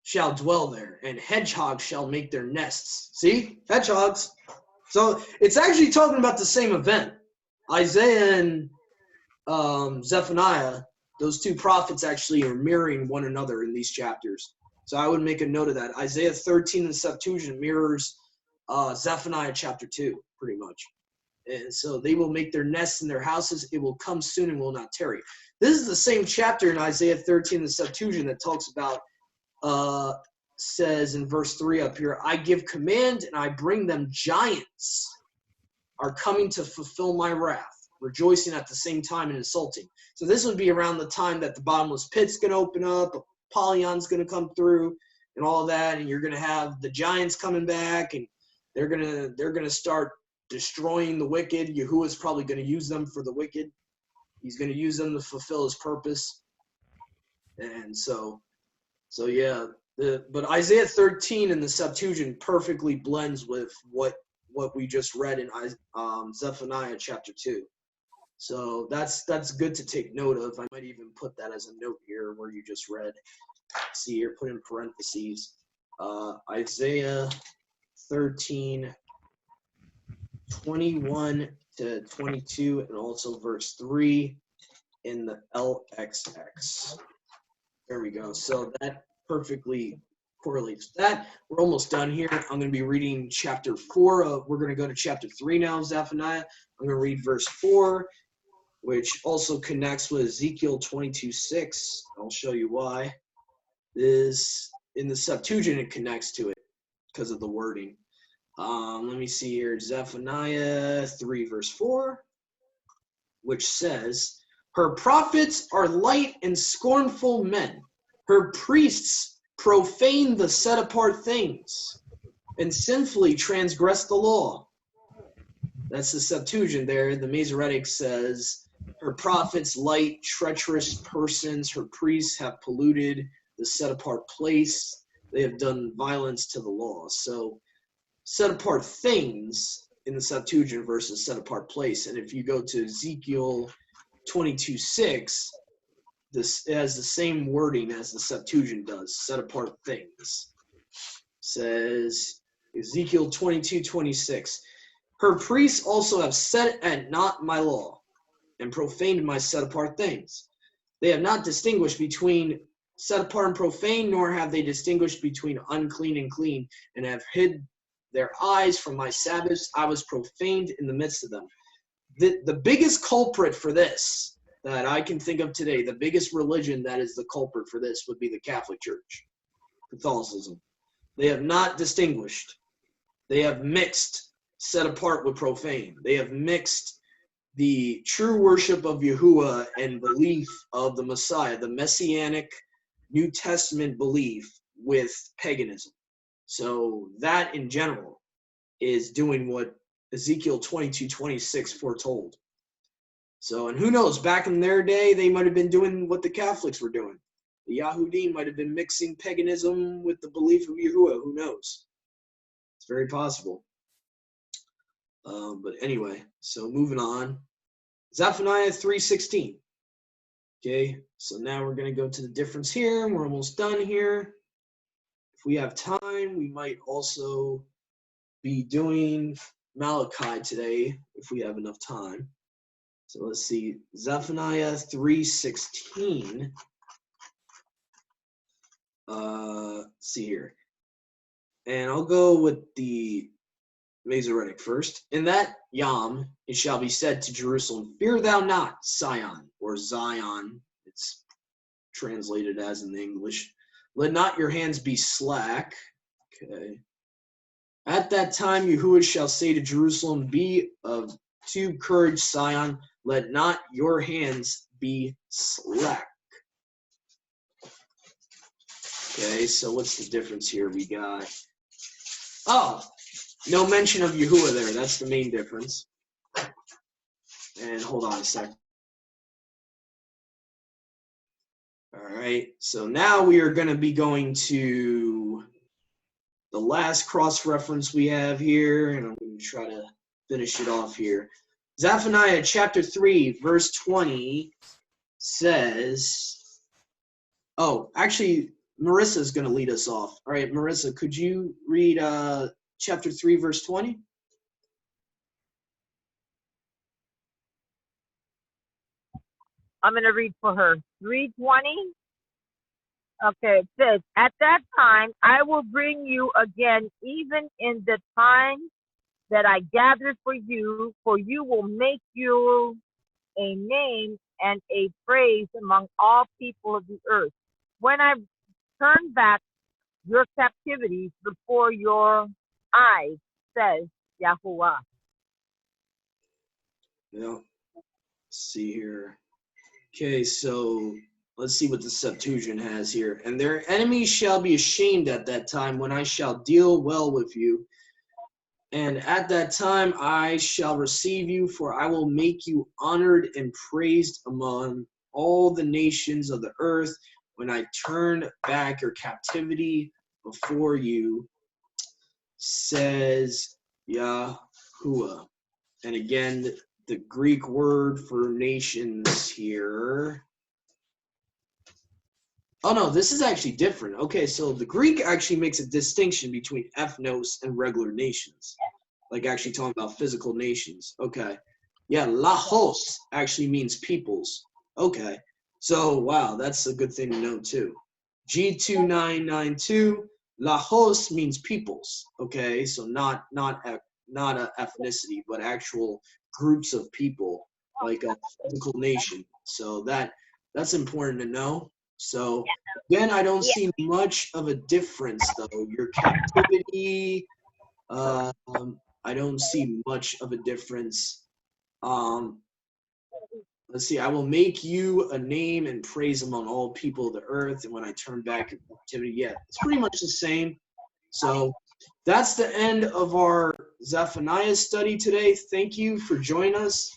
shall dwell there, and hedgehogs shall make their nests." See? Hedgehogs. So it's actually talking about the same event. Isaiah and Zephaniah, those two prophets actually are mirroring one another in these chapters. So I would make a note of that. Isaiah 13 in the Septuagint mirrors Zephaniah chapter 2, pretty much. And so they will make their nests in their houses. It will come soon and will not tarry. This is the same chapter in Isaiah 13 in the Septuagint that talks about, says in verse 3 up here, "I give command and I bring them. Giants are coming to fulfill my wrath, rejoicing at the same time and insulting." So this would be around the time that the bottomless pit's going to open up, Apollion's going to come through, and all that, and you're going to have the giants coming back, and they're going to start destroying the wicked. Yahuwah's probably going to use them for the wicked. He's going to use them to fulfill his purpose. And so yeah. But Isaiah 13 in the Septuagint perfectly blends with what we just read in Zephaniah chapter 2. So that's good to take note of. I might even put that as a note here where you just read. See here, put in parentheses. Isaiah 13, 21 to 22, and also verse 3 in the LXX. There we go. So that perfectly correlates with that. We're almost done here. I'm going to be reading chapter 4. We're going to go to chapter 3 now, Zephaniah. I'm going to read verse 4, which also connects with Ezekiel 22:6. I'll show you why. This in the Septuagint, it connects to it because of the wording. Let me see here. Zephaniah 3, verse 4, which says, "Her prophets are light and scornful men. Her priests profane the set-apart things and sinfully transgress the law." That's the Septuagint there. The Masoretic says, "Her prophets, light, treacherous persons. Her priests have polluted the set-apart place. They have done violence to the law." So set-apart things in the Septuagint versus set-apart place. And if you go to Ezekiel 22:6, this has the same wording as the Septuagint does, set-apart things. Says Ezekiel 22:26, "Her priests also have set at naught my law and profaned my set-apart things. They have not distinguished between set-apart and profane, nor have they distinguished between unclean and clean, and have hid their eyes from my Sabbaths. I was profaned in the midst of them." The biggest culprit for this that I can think of today, the biggest religion that is the culprit for this would be the Catholic Church, Catholicism. They have not distinguished. They have mixed set apart with profane. They have mixed the true worship of Yahuwah and belief of the Messiah, the Messianic New Testament belief, with paganism. So that in general is doing what Ezekiel 22:26 foretold. So, and who knows, back in their day, they might have been doing what the Catholics were doing. The Yahudim might have been mixing paganism with the belief of Yahuwah. Who knows? It's very possible. But anyway, so moving on. Zephaniah 3:16. Okay, so now we're going to go to the difference here. We're almost done here. If we have time, we might also be doing Malachi today, if we have enough time. So let's see, Zephaniah 3:16. See here. And I'll go with the Masoretic first. "In that Yom it shall be said to Jerusalem, Fear thou not, Sion," or Zion, it's translated as in the English. "Let not your hands be slack." Okay. "At that time Yahuwah shall say to Jerusalem, Be of two courage, Sion, let not your hands be slack." Okay, so what's the difference here? We got, no mention of Yahuwah there. That's the main difference. And hold on a sec. All right, so now we are going to be going to the last cross-reference we have here, and I'm going to try to finish it off here. Zephaniah chapter 3, verse 20 says, actually, Marissa's going to lead us off. All right, Marissa, could you read chapter 3, verse 20? I'm going to read for her. 3:20. Okay, it says, "At that time I will bring you again, even in the time that I gathered for you will make you a name and a praise among all people of the earth. When I turn back your captivities before your eyes, says Yahuwah." Yeah. Let's see here. Okay, so let's see what the Septuagint has here. "And their enemies shall be ashamed at that time when I shall deal well with you. And at that time I shall receive you, for I will make you honored and praised among all the nations of the earth when I turn back your captivity before you, says Yahuwah." And again, the Greek word for nations here Oh no, this is actually different. Okay, so the Greek actually makes a distinction between ethnos and regular nations, like actually talking about physical nations. Okay, yeah, lahos actually means peoples. Okay, so wow, that's a good thing to know too. G2992, lahos means peoples. Okay, so not a ethnicity, but actual groups of people, like a physical nation. So that's important to know. So again, I don't Yeah. see much of a difference though. Your captivity, I don't see much of a difference. Um, let's see. I will make you a name and praise among all people of the earth. And when I turn back your captivity, yeah, it's pretty much the same. So that's the end of our Zephaniah study today. Thank you for joining us.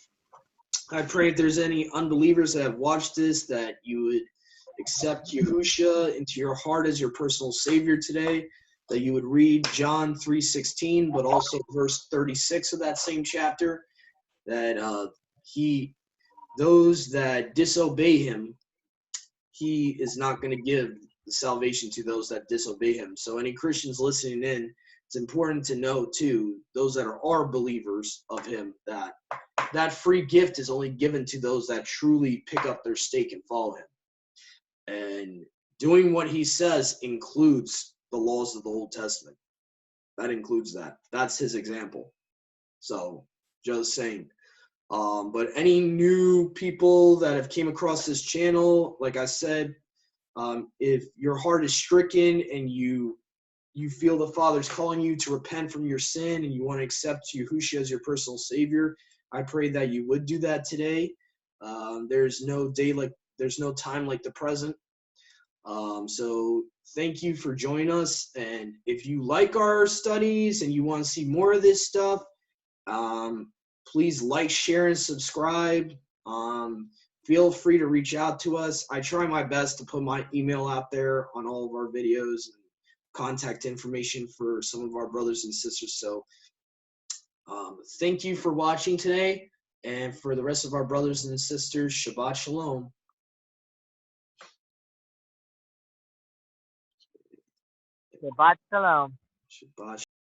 I pray if there's any unbelievers that have watched this, that you would accept Yahusha into your heart as your personal Savior today, that you would read John 3:16, but also verse 36 of that same chapter, that those that disobey him, he is not going to give the salvation to those that disobey him. So any Christians listening in, it's important to know too, those that are believers of him, that free gift is only given to those that truly pick up their stake and follow him. And doing what he says includes the laws of the Old Testament. That includes that. That's his example. So just saying. But any new people that have came across this channel, like I said, if your heart is stricken and you feel the Father's calling you to repent from your sin and you want to accept Yahushua as your personal Savior, I pray that you would do that today. There's no time like the present. So thank you for joining us. And if you like our studies and you want to see more of this stuff, please like, share, and subscribe. Feel free to reach out to us. I try my best to put my email out there on all of our videos and contact information for some of our brothers and sisters. So thank you for watching today. And for the rest of our brothers and sisters, Shabbat Shalom. Shabbat shalom. Shabbat